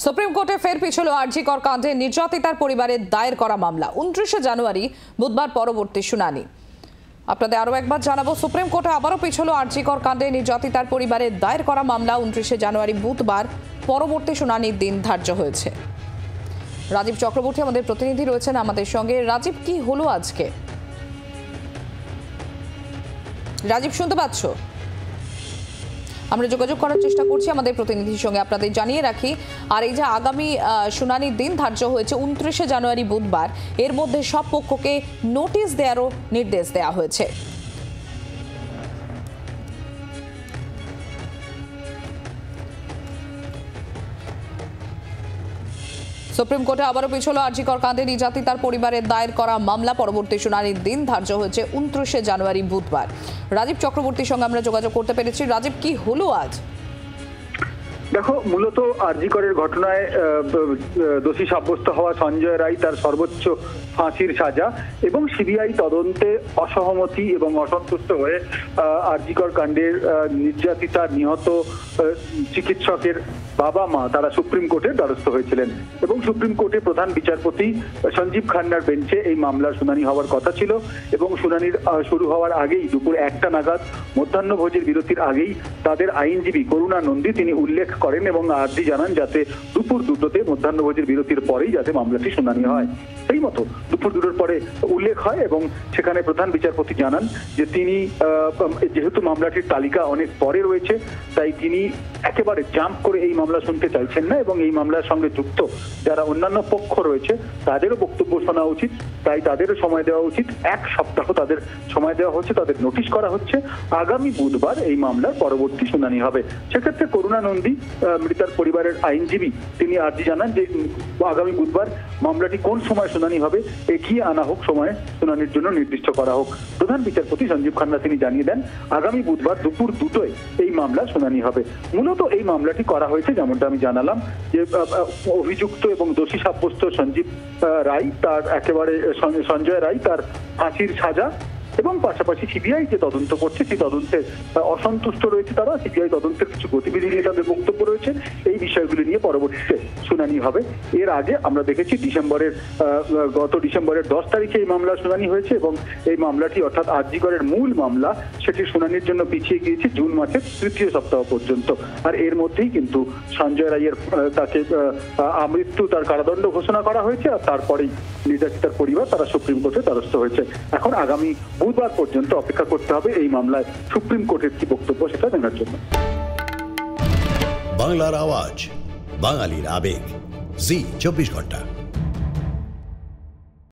Supreme কোর্টে ফের পিছল আরজি কর কাণ্ডে নির্যাতিতার পরিবারের দায়ের করা মামলা। 29 জানুয়ারি বুধবার পরবর্তী শুনানি। আপনাদের আরো একবার জানাবো, সুপ্রিম কোর্টে আবারও পিছল আরজি কর কাণ্ডে নির্যাতিতার পরিবারের দায়ের করা মামলা। 29 জানুয়ারি বুধবার পরবর্তী শুনানির দিন ধার্য হয়েছে। রাজীব চক্রবর্তী আমাদের প্রতিনিধি রয়েছেন আমাদের সঙ্গে। রাজীব, কি হলো আজকে? রাজীব, শুনতে পাচ্ছ? আমরা যোগাযোগ করার চেষ্টা করছি আমাদের প্রতিনিধির সঙ্গে। আপনাদের জানিয়ে রাখি, আর এই যে আগামী শুনানির দিন ধার্য হয়েছে 29 জানুয়ারি বুধবার, এর মধ্যে সব পক্ষকে নোটিশ দেওয়ারও নির্দেশ দেওয়া হয়েছে। সুপ্রিম কোর্টে আবারও পিছল আরজি কর কাণ্ডে নির্যাতিতার পরিবারের দায়ের করা মামলা। পরবর্তী শুনানির দিন ধার্য হয়েছে 29 জানুয়ারি বুধবার। রাজীব চক্রবর্তীর সঙ্গে আমরা যোগাযোগ করতে পেরেছি। রাজীব, কি হলো আজ? দেখো, মূলত আরজি করের ঘটনায় দোষী সাব্যস্ত হওয়া সঞ্জয় রায় তার সর্বোচ্চ ফাঁসির সাজা এবং সিবিআই তদন্তে অসহমতি এবং অসন্তুষ্ট হয়ে আরজি কর কাণ্ডের নির্যাতিতা নিহত চিকিৎসকের বাবা মা তারা সুপ্রিম কোর্টের দ্বারস্থ হয়েছিলেন এবং সুপ্রিম কোর্টে প্রধান বিচারপতি সঞ্জীব খান্নার বেঞ্চে এই মামলার শুনানি হওয়ার কথা ছিল এবং শুনানির শুরু হওয়ার আগেই দুপুর 1টা নাগাদ মধ্যাহ্নভোজের বিরতির আগেই তাদের আইনজীবী করুণা নন্দী তিনি উল্লেখ করেন এবং আর্জি জানান যাতে দুপুর 2টোতে মধ্যাহ্নভোজের বিরতির পরেই যাতে মামলাটি শুনানি হয়। সেই মতো দুপুর 2টোর পরে উল্লেখ হয় এবং সেখানে প্রধান বিচারপতি জানান যে তিনি যেহেতু মামলাটির তালিকা অনেক পরে রয়েছে তাই তিনি একেবারে জাম্প করে এই মামলা শুনতে চাইছেন না এবং এই মামলার সঙ্গে যুক্ত যারা অন্যান্য পক্ষ রয়েছে তাদেরও বক্তব্য শোনা উচিত, তাই তাদেরও সময় দেওয়া উচিত। 1 সপ্তাহ তাদের সময় দেওয়া হচ্ছে, তাদের নোটিশ করা হচ্ছে। আগামী বুধবার এই মামলার পরবর্তী শুনানি হবে। সেক্ষেত্রে করুণা নন্দী মৃতার পরিবারের আইনজীবী তিনি আর্জি জানান যে আগামী বুধবার মামলাটি কোন সময় শুনানি হবে এগিয়ে আনা হোক, সময়ে শুনানির জন্য নির্দিষ্ট করা হোক। প্রধান বিচারপতি সঞ্জীব খান্না তিনি জানিয়ে দেন আগামী বুধবার দুপুর 2টোয় এই মামলা শুনানি হবে। মূলত এই মামলাটি করা হয়েছে যেমনটা আমি জানালাম যে অভিযুক্ত এবং দোষী সাব্যস্ত সঞ্জীব রায় তার একেবারে সঞ্জয় রায় তার ফাঁসির সাজা এবং পাশাপাশি সিবিআই যে তদন্ত করছে সেই তদন্তে অসন্তুষ্ট রয়েছে তারা। সিবিআই তদন্তের কিছু গতিবিধি নিয়ে তাদের বক্তব্য রয়েছে, এই বিষয়গুলি নিয়ে পরবর্তীতে শুনানি হবে। এর আগে আমরা দেখেছি গত ডিসেম্বরের 10 তারিখে এই মামলার শুনানি হয়েছে এবং এই মামলাটি অর্থাৎ আরজি করের মূল মামলা সেটির শুনানির জন্য পিছিয়ে গিয়েছে জুন মাসের 3য় সপ্তাহ পর্যন্ত। আর এর মধ্যেই কিন্তু সঞ্জয় রায়ের তাকে আমৃত্যু তার কারাদণ্ড ঘোষণা করা হয়েছে আর তারপরেই নির্যাতিতার পরিবার তারা সুপ্রিম কোর্টে দ্বারস্থ হয়েছে। এখন আগামী বুধবার পর্যন্ত অপেক্ষা করতে হবে এই মামলায় সুপ্রিম কোর্টের কি বক্তব্য সেটা জানার জন্য। বাংলার আওয়াজ, বাঙালির আবেগ, জি 24 ঘন্টা।